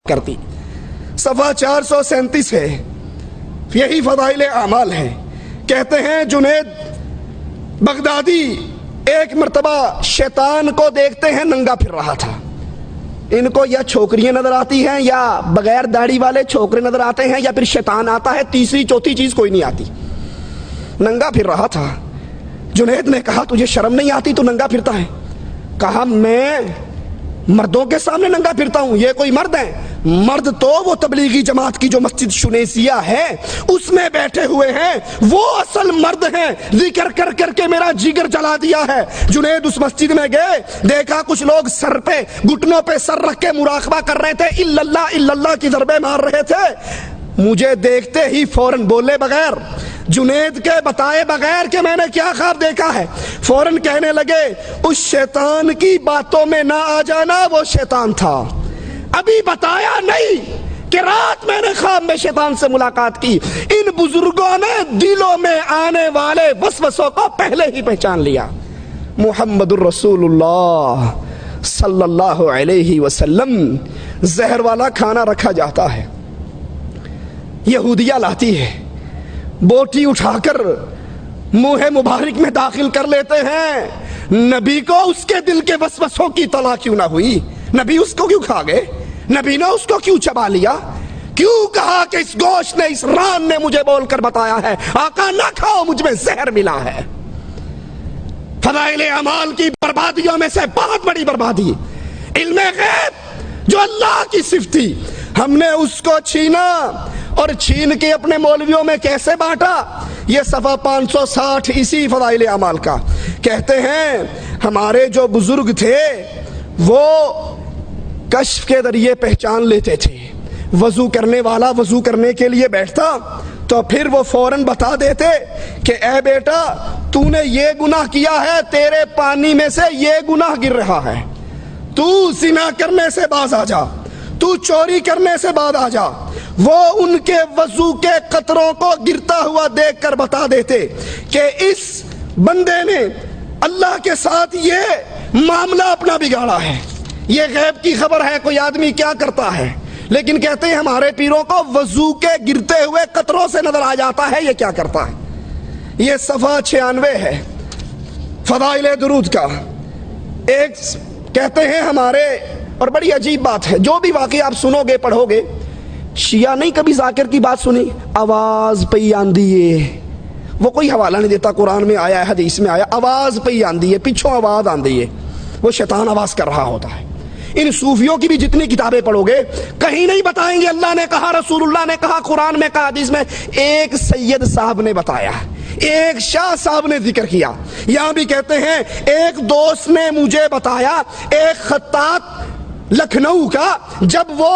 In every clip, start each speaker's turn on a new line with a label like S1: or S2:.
S1: کرتی. صفحہ 437 ہے، یہی فضائل اعمال ہے. کہتے ہیں جنید بغدادی ایک مرتبہ شیطان کو دیکھتے ہیں ننگا پھر رہا تھا. ان کو یا چھوکریاں نظر آتی ہیں یا بغیر داڑھی والے چھوکرے نظر آتے ہیں یا پھر شیطان آتا ہے، تیسری چوتھی چیز کوئی نہیں آتی. ننگا پھر رہا تھا. جنید نے کہا تجھے شرم نہیں آتی تو ننگا پھرتا ہے؟ کہا میں مردوں کے سامنے ننگا پھرتا ہوں، یہ کوئی مرد ہے؟ مرد تو وہ تبلیغی جماعت کی جو مسجد شنیسیہ ہے اس میں بیٹھے ہوئے ہیں، وہ اصل مرد ہیں. ذکر کر کر کے میرا جگر جلا دیا ہے. جنید اس مسجد میں گئے، دیکھا کچھ لوگ سر پہ گھٹنوں پہ سر رکھ کے مراقبہ کر رہے تھے، الا اللہ کی ضربیں مار رہے تھے. مجھے دیکھتے ہی فوراً بولے بغیر، جنید کے بتائے بغیر کہ میں نے کیا خواب دیکھا ہے، فوراً کہنے لگے اس شیطان کی باتوں میں نہ آ جانا، وہ شیطان تھا. ابھی بتایا نہیں کہ رات میں نے خواب میں شیطان سے ملاقات کی. ان بزرگوں نے دلوں میں آنے والے وسوسوں کو پہلے ہی پہچان لیا. محمد الرسول اللہ صلی اللہ علیہ وسلم. زہر والا کھانا رکھا جاتا ہے، یہودیہ لاتی ہے، بوٹی اٹھا کر منہ مبارک میں داخل کر لیتے ہیں. نبی کو اس کے دل کے وسوسوں کی اطلاع کیوں نہ ہوئی؟ نبی اس کو کیوں کھا گئے؟ نبی نے اس کو کیوں چبا لیا؟ کیوں کہا کہ اس گوشت نے، اس ران نے مجھے بول کر بتایا ہے آقا نہ کھاؤ، مجھ میں زہر ملا ہے. فضائل اعمال کی بربادیوں میں سے بہت بڑی بربادی علم غیب جو اللہ کی صفت تھی، ہم نے اس کو چھینا اور چھین کے اپنے مولویوں میں کیسے بانٹا. یہ صفحہ 560 اسی فضائل اعمال کا. کہتے ہیں ہمارے جو بزرگ تھے وہ کشف کے ذریعے پہچان لیتے تھے. وضو کرنے والا وضو کرنے کے لیے بیٹھتا تو پھر وہ فوراً بتا دیتے کہ اے بیٹا تو نے یہ گناہ کیا ہے، تیرے پانی میں سے یہ گناہ گر رہا ہے، تو زنا کرنے سے باز آ جا، تو چوری کرنے سے باز آ جا. وہ ان کے وضو کے قطروں کو گرتا ہوا دیکھ کر بتا دیتے کہ اس بندے نے اللہ کے ساتھ یہ معاملہ اپنا بگاڑا ہے. یہ غیب کی خبر ہے، کوئی آدمی کیا کرتا ہے، لیکن کہتے ہیں ہمارے پیروں کو وضو کے گرتے ہوئے قطروں سے نظر آ جاتا ہے یہ کیا کرتا ہے. یہ صفحہ 96 ہے فضائل درود کا. ایک کہتے ہیں ہمارے، اور بڑی عجیب بات ہے، جو بھی واقعی آپ سنو گے پڑھو گے، شیعہ نہیں کبھی ذاکر کی بات سنی، آواز پئی آندی ہے، وہ کوئی حوالہ نہیں دیتا قرآن میں آیا ہے حدیث میں آیا، آواز پئی آندی ہے، پیچھوں آواز آندی ہے، وہ شیطان آواز کر رہا ہوتا ہے. ان صوفیوں کی بھی جتنی کتابیں پڑھو گے کہیں نہیں بتائیں گے اللہ نے کہا، رسول اللہ نے کہا، قرآن میں کہا، حدیث میں. ایک سید صاحب نے بتایا، ایک شاہ صاحب نے ذکر کیا. یہاں بھی کہتے ہیں ایک دوست نے مجھے بتایا، ایک خطاط لکھنؤ کا جب وہ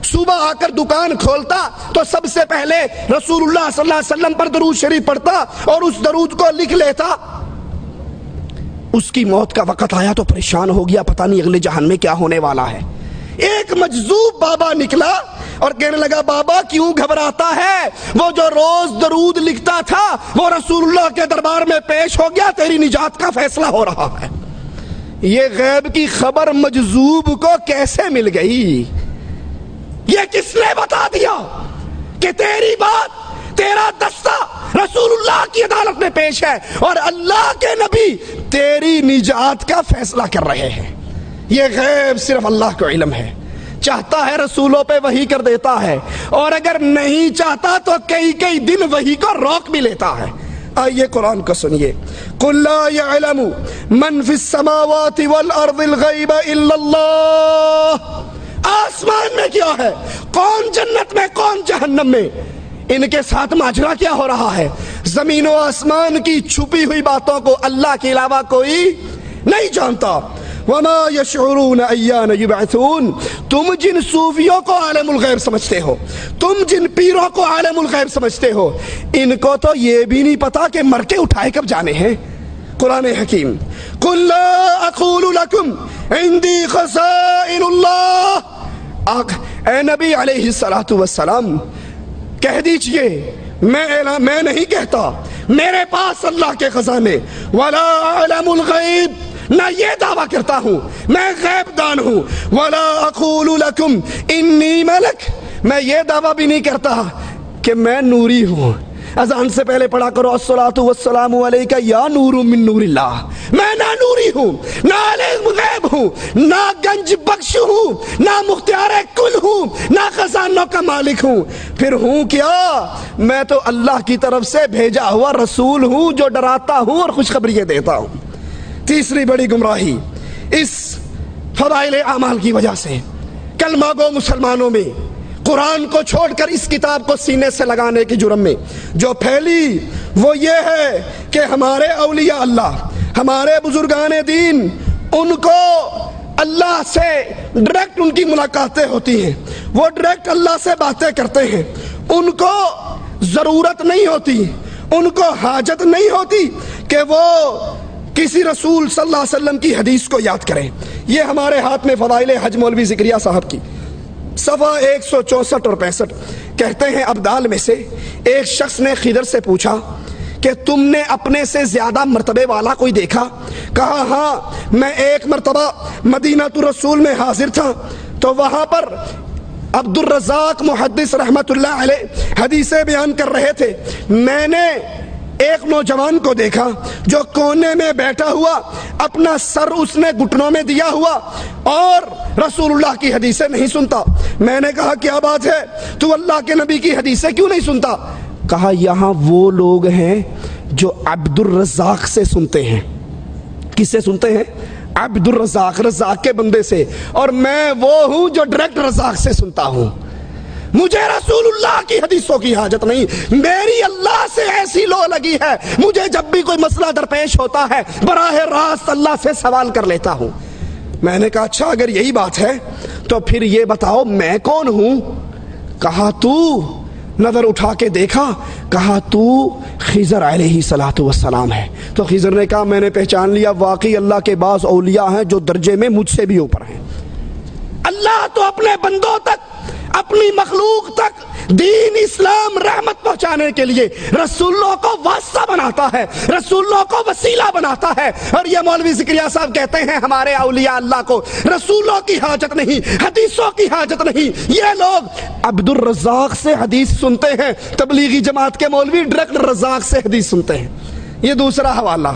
S1: صبح آ کر دکان کھولتا تو سب سے پہلے رسول اللہ صلی اللہ علیہ وسلم پر درود شریف پڑھتا اور اس درود کو لکھ لیتا. اس کی موت کا وقت آیا تو پریشان ہو گیا، پتہ نہیں اگلے جہان میں کیا ہونے والا ہے. ایک مجذوب بابا نکلا اور کہنے لگا بابا کیوں گھبراتا ہے، وہ جو روز درود لکھتا تھا وہ رسول اللہ کے دربار میں پیش ہو گیا، تیری نجات کا فیصلہ ہو رہا ہے. یہ غیب کی خبر مجذوب کو کیسے مل گئی؟ یہ کس نے بتا دیا کہ تیری بات، تیرا دستہ رسول اللہ کی عدالت میں پیش ہے اور اللہ کے نبی تیری نجات کا فیصلہ کر رہے ہیں؟ یہ غیب صرف اللہ کو علم ہے. چاہتا ہے رسولوں پہ وحی کر دیتا ہے، اور اگر نہیں چاہتا تو کئی کئی دن وحی کو روک بھی لیتا ہے. آئیے قرآن کو سنیے. قُلْ لَا يَعْلَمُ مَنْ فِي السَّمَاوَاتِ وَالْأَرْضِ الْغَيْبَ إِلَّا اللَّهُ. آسمان میں کیا ہے، کون جنت میں کون جہنم میں، ان کے ساتھ ماجرا کیا ہو رہا ہے. زمین و آسمان کی چھپی ہوئی باتوں کو اللہ کے علاوہ کوئی نہیں جانتا. وَمَا يَشْعُرُونَ أَيَّانَ يُبْعَثُونَ. تم جن صوفیوں کو عالم الغیب سمجھتے ہو، تم جن پیروں کو عالم الغیب سمجھتے ہو، ان کو تو یہ بھی نہیں پتا کہ مر کے اٹھائے کب جانے ہیں. قرآن حکیم. قُلْ لَا أَقُولُ لَكُمْ عِنْدِي خَزَائِنُ اللَّهِ. اے نبی علیہ السلام کہہ دیجئے میں نہیں کہتا میرے پاس اللہ کے خزانے. وَلَا أَعْلَمُ الْغَيْبِ. نہ یہ دعویٰ کرتا ہوں میں غیب دان ہوں، ولا اقول لکم انی ملک، میں یہ دعویٰ بھی نہیں کرتا کہ میں نوری ہوں۔ اذان سے پہلے پڑھا کرو الصلاۃ والسلام علیک یا نور من نور اللہ، میں نہ نوری ہوں، نہ عالم غیب ہوں، نہ گنج بخش ہوں، نہ مختار کل ہوں، نہ خزانوں کا مالک ہوں، پھر ہوں کیا؟ میں تو اللہ کی طرف سے بھیجا ہوا رسول ہوں جو ڈراتا ہوں اور خوشخبریاں دیتا ہوں۔ تیسری بڑی گمراہی اس فضائل اعمال کی وجہ سے کلمہ گو مسلمانوں میں قرآن کو چھوڑ کر اس کتاب کو سینے سے لگانے کی جرم میں جو پھیلی وہ یہ ہے کہ ہمارے اولیاء اللہ، ہمارے بزرگان دین، ان کو اللہ سے ڈائریکٹ ان کی ملاقاتیں ہوتی ہیں، وہ ڈائریکٹ اللہ سے باتیں کرتے ہیں، ان کو ضرورت نہیں ہوتی، ان کو حاجت نہیں ہوتی کہ وہ کسی رسول صلی اللہ علیہ وسلم کی حدیث کو یاد کریں۔ یہ ہمارے ہاتھ میں فضائل حج مولوی ذکریہ صاحب کی صفحہ 164 اور 65 کہتے ہیں ابدال میں سے ایک شخص نے خضر سے پوچھا کہ تم نے اپنے سے زیادہ مرتبے والا کوئی دیکھا؟ کہا ہاں، میں ایک مرتبہ مدینہ الرسول میں حاضر تھا تو وہاں پر عبد الرزاق محدث رحمت اللہ علیہ حدیثیں بیان کر رہے تھے، میں نے ایک نوجوان کو دیکھا جو کونے میں بیٹھا ہوا، اپنا سر اس نے گھٹنوں میں دیا ہوا اور رسول اللہ کی حدیثیں نہیں سنتا۔ میں نے کہا کیا بات ہے، تو اللہ کے نبی کی حدیثیں کیوں نہیں سنتا؟ کہا یہاں وہ لوگ ہیں جو عبد الرزاق سے سنتے ہیں۔ کس سے سنتے ہیں؟ عبد الرزاق، رزاق کے بندے سے، اور میں وہ ہوں جو ڈائریکٹ رزاق سے سنتا ہوں۔ مجھے رسول اللہ کی حدیثوں کی حاجت نہیں، میری اللہ سے ایسی لو لگی ہے، مجھے جب بھی کوئی مسئلہ درپیش ہوتا ہے براہ راست اللہ سے سوال کر لیتا ہوں۔ میں نے کہا اچھا اگر یہی بات ہے تو پھر یہ بتاؤ میں کون ہوں؟ کہا تو، نظر اٹھا کے دیکھا، کہا تو خضر علیہ الصلوۃ والسلام ہے۔ تو خضر نے کہا میں نے پہچان لیا، واقعی اللہ کے بعض اولیاء ہیں جو درجے میں مجھ سے بھی اوپر ہیں۔ اللہ تو اپنے بندوں تک، اپنی مخلوق تک دین اسلام رحمت پہنچانے کے لیے رسولوں کو واسطہ بناتا ہے، رسولوں کو وسیلہ بناتا ہے، اور یہ مولوی ذکریہ صاحب کہتے ہیں ہمارے اولیاء اللہ کو رسولوں کی حاجت نہیں، حدیثوں کی حاجت نہیں۔ یہ لوگ عبد الرزاق سے حدیث سنتے ہیں، تبلیغی جماعت کے مولوی ڈائریکٹ رزاق سے حدیث سنتے ہیں۔ یہ دوسرا حوالہ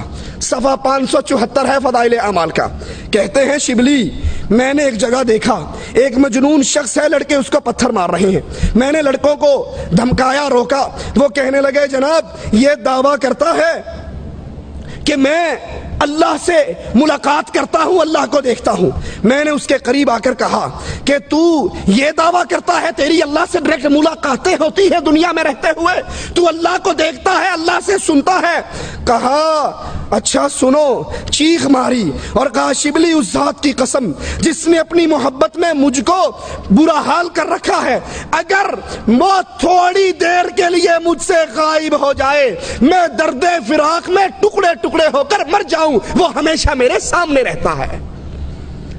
S1: صفحہ 574 ہے فضائل اعمال کا، کہتے ہیں شبلی میں نے ایک جگہ دیکھا ایک مجنون شخص ہے، لڑکے اس کو پتھر مار رہے ہیں، میں نے لڑکوں کو دھمکایا، روکا، وہ کہنے لگے جناب یہ دعویٰ کرتا ہے کہ میں اللہ سے ملاقات کرتا ہوں، اللہ کو دیکھتا ہوں۔ میں نے اس کے قریب آ کر کہا کہ تو یہ دعویٰ کرتا ہے تیری اللہ سے ڈائریکٹ ملاقاتیں ہوتی ہیں دنیا میں رہتے ہوئے، تو اللہ کو دیکھتا ہے، اللہ سے سنتا ہے؟ کہا اچھا سنو، چیخ ماری اور کہا شبلی اس ذات کی قسم جس نے اپنی محبت میں مجھ کو برا حال کر رکھا ہے، اگر موت تھوڑی دیر کے لیے مجھ سے غائب ہو جائے، میں درد فراق میں ٹکڑے ٹکڑے ہو کر مر جاؤں، وہ ہمیشہ میرے سامنے رہتا ہے۔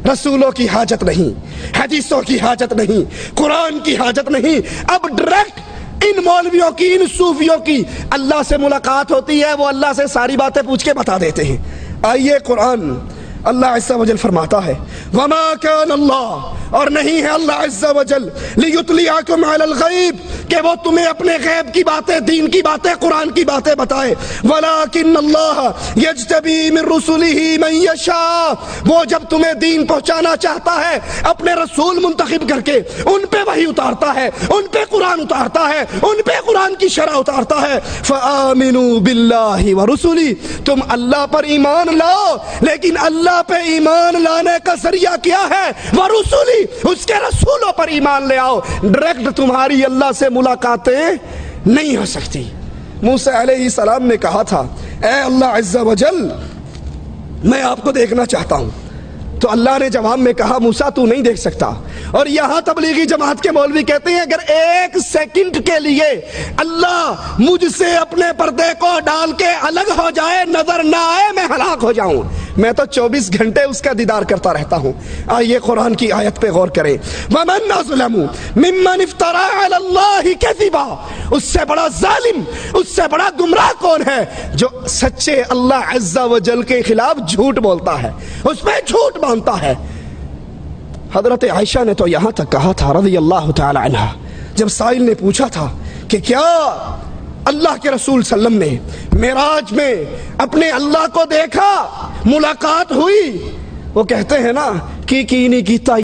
S1: رسولوں کی حاجت نہیں، حدیثوں کی حاجت نہیں، قرآن کی حاجت نہیں، اب ڈائریکٹ ان مولویوں کی، ان صوفیوں کی اللہ سے ملاقات ہوتی ہے، وہ اللہ سے ساری باتیں پوچھ کے بتا دیتے ہیں۔ آئیے قرآن اللہ عز و جل فرماتا ہے وما کان اللہ، اور نہیں ہے اللہ عز و جل لیطلعکم علی الغیب کہ وہ تمہیں اپنے غیب کی باتیں، دین کی باتیں، قرآن کی باتیں بتائے، ولکن اللہ یجتبی من رسلہ من یشاء، وہ جب تمہیں دین پہنچانا چاہتا ہے اپنے رسول منتخب کر کے ان پہ وحی اتارتا ہے، ان پہ قرآن اتارتا ہے، ان پہ قرآن کی شرح اتارتا ہے۔ فآمنوا باللہ ورسلہ، تم اللہ پر ایمان لاؤ، لیکن اللہ پہ ایمان لانے کا ذریعہ کیا ہے؟ ورسولی، اس کے رسولوں پر ایمان لے آؤ، ڈائریکٹ تمہاری اللہ سے ملاقاتیں نہیں ہو سکتی۔ موسیٰ علیہ السلام نے کہا تھا اے اللہ عز و جل میں آپ کو دیکھنا چاہتا ہوں، تو اللہ نے جواب میں کہا موسیٰ تو نہیں دیکھ سکتا۔ اور یہاں تبلیغی جماعت کے مولوی کہتے ہیں اگر ایک سیکنڈ کے لیے اللہ مجھ سے اپنے پردے کو ڈال کے الگ ہو جائے، نظر نہ آئے، میں ہلاک ہو جاؤں۔ میں تو 24 گھنٹے اس کا دیدار کرتا رہتا ہوں. آئیے قرآن کی آیت پہ غور کریں. وَمَنْ أَظْلَمُ مِمَّنِ افْتَرَىٰ عَلَى اللَّهِ كَذِبًا. اس سے بڑا ظالم، اس سے بڑا گمراہ کون ہے جو سچے اللہ عز و جل کے خلاف جھوٹ بولتا ہے، اس پہ جھوٹ باندھتا ہے. حضرت عائشہ نے تو یہاں تک کہا تھا رضی اللہ تعالی عنہ، جب سائل نے پوچھا تھا کہ کیا اللہ کے رسول صلی اللہ علیہ وسلم نے معراج میں اپنے اللہ کو دیکھا، ملاقات ہوئی؟ وہ کہتے ہیں نا کی نہیں کیتا